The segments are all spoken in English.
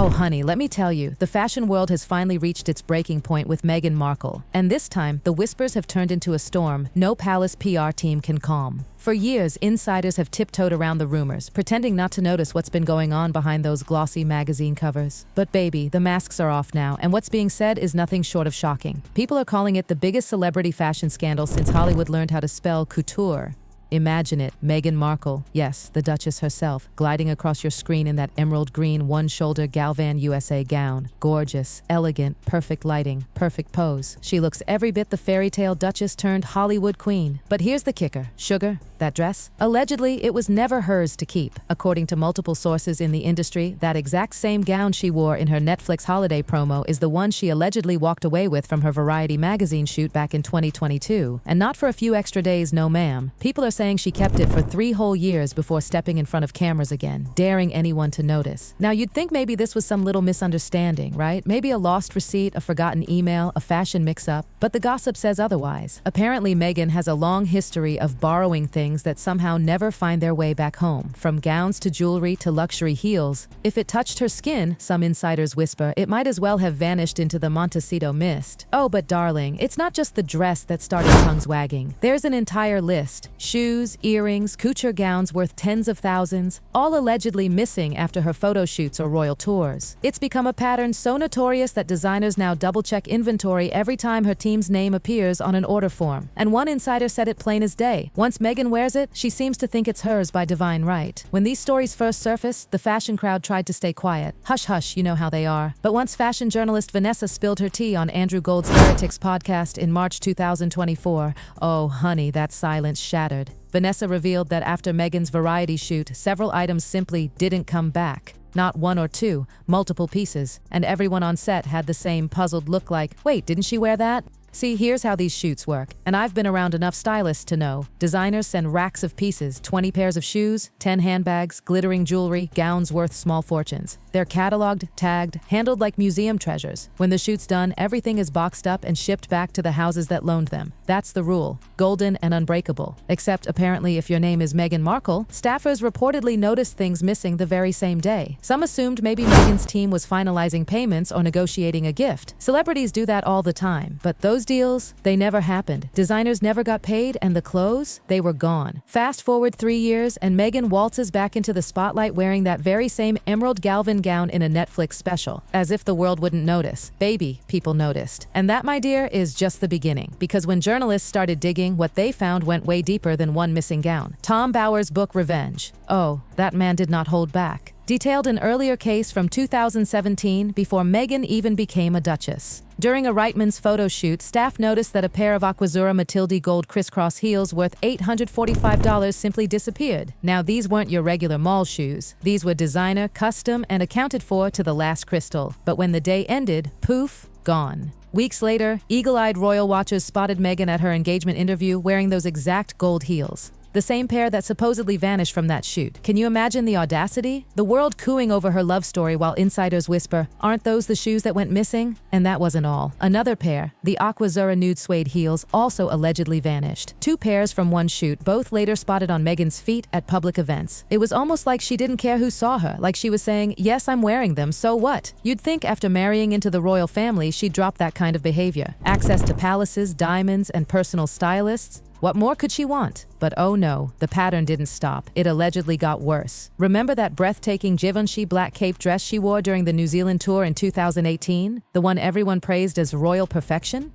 Oh, honey, let me tell you, the fashion world has finally reached its breaking point with Meghan Markle. And this time, the whispers have turned into a storm no palace PR team can calm. For years, insiders have tiptoed around the rumors, pretending not to notice what's been going on behind those glossy magazine covers. But baby, the masks are off now, and what's being said is nothing short of shocking. People are calling it the biggest celebrity fashion scandal since Hollywood learned how to spell couture. Imagine it, Meghan Markle, yes, the Duchess herself, gliding across your screen in that emerald green one-shoulder Galvan USA gown. Gorgeous, elegant, perfect lighting, perfect pose. She looks every bit the fairy tale Duchess turned Hollywood queen. But here's the kicker, sugar, that dress? Allegedly, it was never hers to keep. According to multiple sources in the industry, that exact same gown she wore in her Netflix holiday promo is the one she allegedly walked away with from her Variety magazine shoot back in 2022. And not for a few extra days, no ma'am. People are saying she kept it for 3 whole years before stepping in front of cameras again, daring anyone to notice. Now, you'd think maybe this was some little misunderstanding, right? Maybe a lost receipt, a forgotten email, a fashion mix-up. But the gossip says otherwise. Apparently, Meghan has a long history of borrowing things that somehow never find their way back home. From gowns to jewelry to luxury heels. If it touched her skin, some insiders whisper, it might as well have vanished into the Montecito mist. Oh, but darling, it's not just the dress that started tongues wagging. There's an entire list. Shoes, earrings, couture gowns worth tens of thousands, all allegedly missing after her photo shoots or royal tours. It's become a pattern so notorious that designers now double-check inventory every time her team's name appears on an order form. And one insider said it plain as day. Once Meghan wears it, she seems to think it's hers by divine right. When these stories first surfaced, the fashion crowd tried to stay quiet. Hush hush, you know how they are. But once fashion journalist Vanessa spilled her tea on Andrew Gold's Heretics podcast in March 2024, oh honey, that silence shattered. Vanessa revealed that after Meghan's Variety shoot, several items simply didn't come back. Not one or two, multiple pieces. And everyone on set had the same puzzled look like, wait, didn't she wear that? See, here's how these shoots work, and I've been around enough stylists to know. Designers send racks of pieces, 20 pairs of shoes, 10 handbags, glittering jewelry, gowns worth small fortunes. They're cataloged, tagged, handled like museum treasures. When the shoot's done, everything is boxed up and shipped back to the houses that loaned them. That's the rule, golden and unbreakable. Except apparently if your name is Meghan Markle, staffers reportedly noticed things missing the very same day. Some assumed maybe Meghan's team was finalizing payments or negotiating a gift. Celebrities do that all the time, but those deals, they never happened. Designers never got paid, and the clothes, they were gone. Fast forward 3 years, and Meghan waltzes back into the spotlight wearing that very same emerald Galvan gown in a Netflix special. As if the world wouldn't notice. Baby, people noticed. And that, my dear, is just the beginning. Because when journalists started digging, what they found went way deeper than one missing gown. Tom Bower's book Revenge. Oh, that man did not hold back. Detailed an earlier case from 2017 before Meghan even became a duchess. During a Reitman's photo shoot, staff noticed that a pair of Aquazzura Matilde gold crisscross heels worth $845 simply disappeared. Now, these weren't your regular mall shoes. These were designer, custom, and accounted for to the last crystal. But when the day ended, poof, gone. Weeks later, eagle-eyed royal watchers spotted Meghan at her engagement interview wearing those exact gold heels. The same pair that supposedly vanished from that shoot. Can you imagine the audacity? The world cooing over her love story while insiders whisper, aren't those the shoes that went missing? And that wasn't all. Another pair, the Aquazzura nude suede heels, also allegedly vanished. 2 pairs from one shoot, both later spotted on Meghan's feet at public events. It was almost like she didn't care who saw her, like she was saying, yes, I'm wearing them, so what? You'd think after marrying into the royal family, she'd drop that kind of behavior. Access to palaces, diamonds, and personal stylists. What more could she want? But oh no, the pattern didn't stop. It allegedly got worse. Remember that breathtaking Givenchy black cape dress she wore during the New Zealand tour in 2018? The one everyone praised as royal perfection?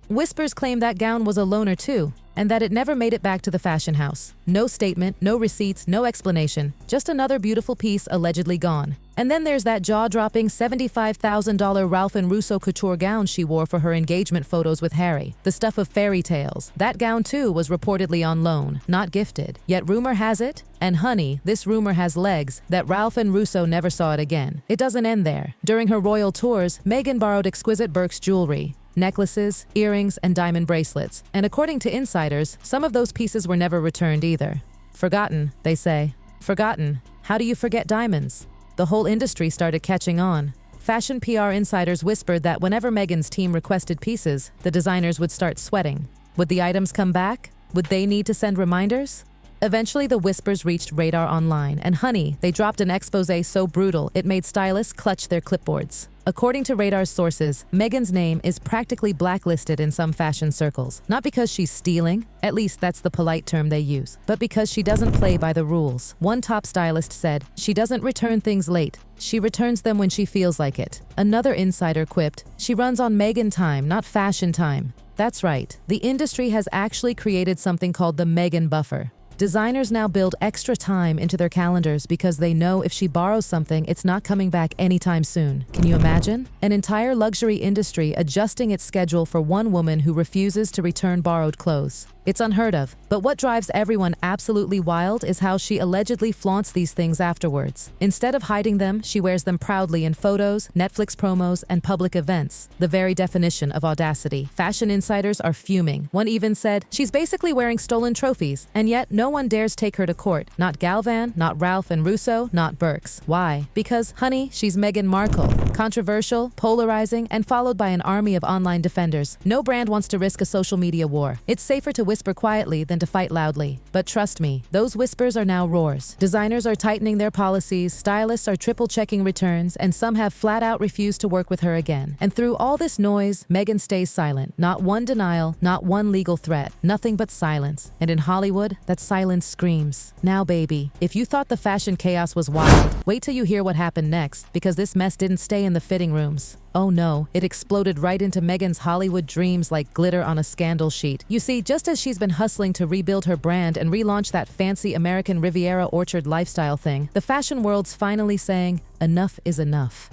Whispers claim that gown was a loaner too, and that it never made it back to the fashion house. No statement, no receipts, no explanation. Just another beautiful piece allegedly gone. And then there's that jaw-dropping $75,000 Ralph and Russo couture gown she wore for her engagement photos with Harry. The stuff of fairy tales. That gown too was reportedly on loan, not gifted. Yet rumor has it, and honey, this rumor has legs, that Ralph and Russo never saw it again. It doesn't end there. During her royal tours, Meghan borrowed exquisite Birks jewelry. Necklaces, earrings, and diamond bracelets. And according to insiders, some of those pieces were never returned either. Forgotten, they say. Forgotten. How do you forget diamonds? The whole industry started catching on. Fashion PR insiders whispered that whenever Meghan's team requested pieces, the designers would start sweating. Would the items come back? Would they need to send reminders? Eventually, the whispers reached Radar Online, and honey, they dropped an exposé so brutal it made stylists clutch their clipboards. According to Radar's sources, Meghan's name is practically blacklisted in some fashion circles. Not because she's stealing, at least that's the polite term they use, but because she doesn't play by the rules. One top stylist said, "She doesn't return things late. She returns them when she feels like it." Another insider quipped, "She runs on Meghan time, not fashion time." That's right. The industry has actually created something called the Meghan buffer. Designers now build extra time into their calendars because they know if she borrows something, it's not coming back anytime soon. Can you imagine? An entire luxury industry adjusting its schedule for one woman who refuses to return borrowed clothes. It's unheard of, but what drives everyone absolutely wild is how she allegedly flaunts these things afterwards. Instead of hiding them, she wears them proudly in photos, Netflix promos, and public events. The very definition of audacity. Fashion insiders are fuming. One even said, "She's basically wearing stolen trophies, and yet no one dares take her to court. Not Galvan, not Ralph and Russo, not Birks." Why? Because, honey, she's Meghan Markle. Controversial, polarizing, and followed by an army of online defenders. No brand wants to risk a social media war. It's safer to whisper quietly than to fight loudly. But trust me, those whispers are now roars. Designers are tightening their policies, stylists are triple-checking returns, and some have flat-out refused to work with her again. And through all this noise, Meghan stays silent. Not one denial, not one legal threat, nothing but silence. And in Hollywood, that silence screams. Now, baby, if you thought the fashion chaos was wild, wait till you hear what happened next, because this mess didn't stay in the fitting rooms. Oh no, it exploded right into Meghan's Hollywood dreams like glitter on a scandal sheet. You see, just as she's been hustling to rebuild her brand and relaunch that fancy American Riviera orchard lifestyle thing, the fashion world's finally saying, enough is enough.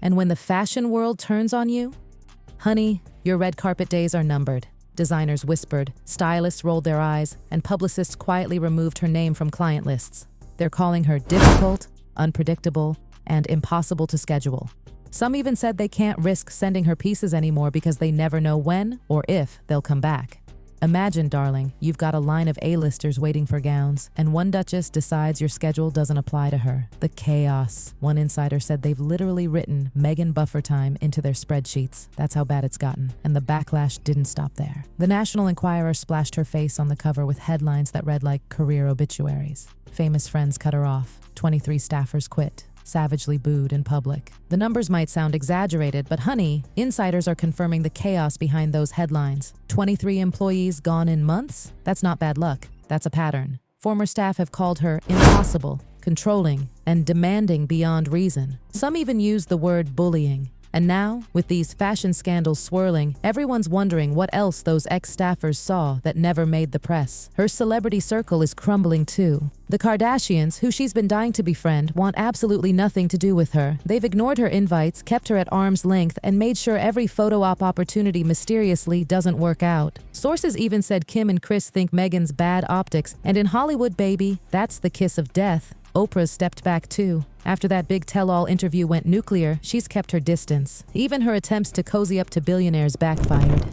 And when the fashion world turns on you, honey, your red carpet days are numbered. Designers whispered, stylists rolled their eyes, and publicists quietly removed her name from client lists. They're calling her difficult, unpredictable, and impossible to schedule. Some even said they can't risk sending her pieces anymore because they never know when or if they'll come back. Imagine, darling, you've got a line of A-listers waiting for gowns, and one duchess decides your schedule doesn't apply to her. The chaos. One insider said they've literally written Meghan buffer time into their spreadsheets. That's how bad it's gotten. And the backlash didn't stop there. The National Enquirer splashed her face on the cover with headlines that read like career obituaries. Famous friends cut her off. 23 staffers quit. Savagely booed in public. The numbers might sound exaggerated, but honey, insiders are confirming the chaos behind those headlines. 23 employees gone in months? That's not bad luck. That's a pattern. Former staff have called her impossible, controlling, and demanding beyond reason. Some even used the word bullying. And now, with these fashion scandals swirling, everyone's wondering what else those ex-staffers saw that never made the press. Her celebrity circle is crumbling too. The Kardashians, who she's been dying to befriend, want absolutely nothing to do with her. They've ignored her invites, kept her at arm's length, and made sure every photo op opportunity mysteriously doesn't work out. Sources even said Kim and Kris think Meghan's bad optics, and in Hollywood, baby, that's the kiss of death. Oprah's stepped back too. After that big tell-all interview went nuclear, she's kept her distance. Even her attempts to cozy up to billionaires backfired.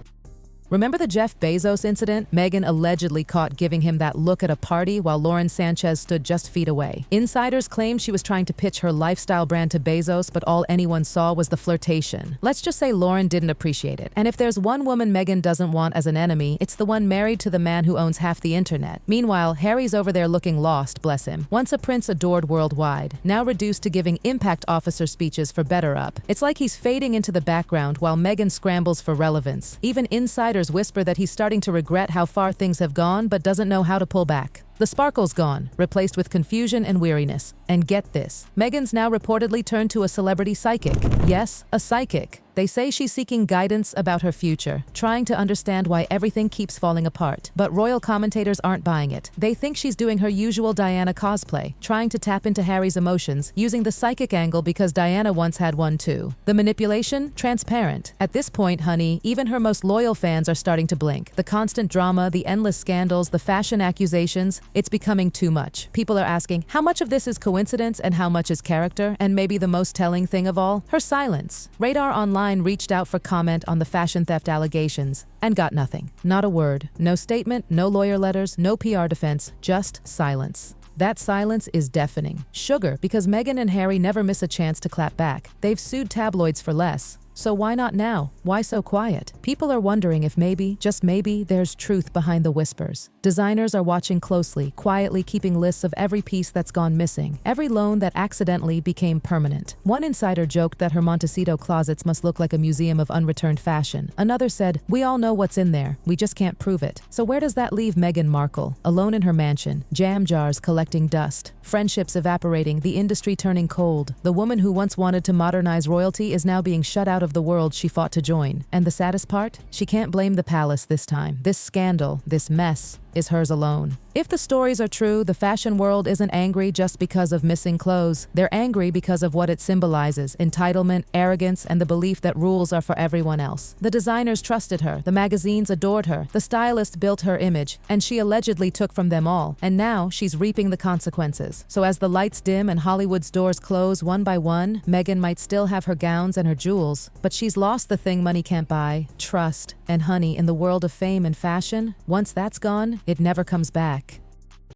Remember the Jeff Bezos incident? Meghan allegedly caught giving him that look at a party while Lauren Sanchez stood just feet away. Insiders claimed she was trying to pitch her lifestyle brand to Bezos, but all anyone saw was the flirtation. Let's just say Lauren didn't appreciate it. And if there's one woman Meghan doesn't want as an enemy, it's the one married to the man who owns half the internet. Meanwhile, Harry's over there looking lost, bless him. Once a prince adored worldwide, now reduced to giving impact officer speeches for BetterUp. It's like he's fading into the background while Meghan scrambles for relevance. Even insiders whisper that he's starting to regret how far things have gone but doesn't know how to pull back. The sparkle's gone, replaced with confusion and weariness. And get this, Meghan's now reportedly turned to a celebrity psychic. Yes, a psychic. They say she's seeking guidance about her future, trying to understand why everything keeps falling apart. But royal commentators aren't buying it. They think she's doing her usual Diana cosplay, trying to tap into Harry's emotions, using the psychic angle because Diana once had one too. The manipulation? Transparent. At this point, honey, even her most loyal fans are starting to blink. The constant drama, the endless scandals, the fashion accusations, it's becoming too much. People are asking, how much of this is coincidence and how much is character? And maybe the most telling thing of all, her silence. Radar Online reached out for comment on the fashion theft allegations and got nothing. Not a word. No statement, no lawyer letters, no PR defense, just silence. That silence is deafening. Sugar, because Meghan and Harry never miss a chance to clap back. They've sued tabloids for less. So why not now? Why so quiet? People are wondering if maybe, just maybe, there's truth behind the whispers. Designers are watching closely, quietly keeping lists of every piece that's gone missing, every loan that accidentally became permanent. One insider joked that her Montecito closets must look like a museum of unreturned fashion. Another said, "We all know what's in there, we just can't prove it." So where does that leave Meghan Markle? Alone in her mansion, jam jars collecting dust, friendships evaporating, the industry turning cold. The woman who once wanted to modernize royalty is now being shut out of the world she fought to join. And the saddest part? She can't blame the palace this time. This scandal, this mess, is hers alone. If the stories are true, the fashion world isn't angry just because of missing clothes. They're angry because of what it symbolizes: entitlement, arrogance, and the belief that rules are for everyone else. The designers trusted her, the magazines adored her, the stylists built her image, and she allegedly took from them all. And now she's reaping the consequences. So as the lights dim and Hollywood's doors close one by one, Meghan might still have her gowns and her jewels, but she's lost the thing money can't buy: trust. And honey, in the world of fame and fashion, once that's gone, it never comes back.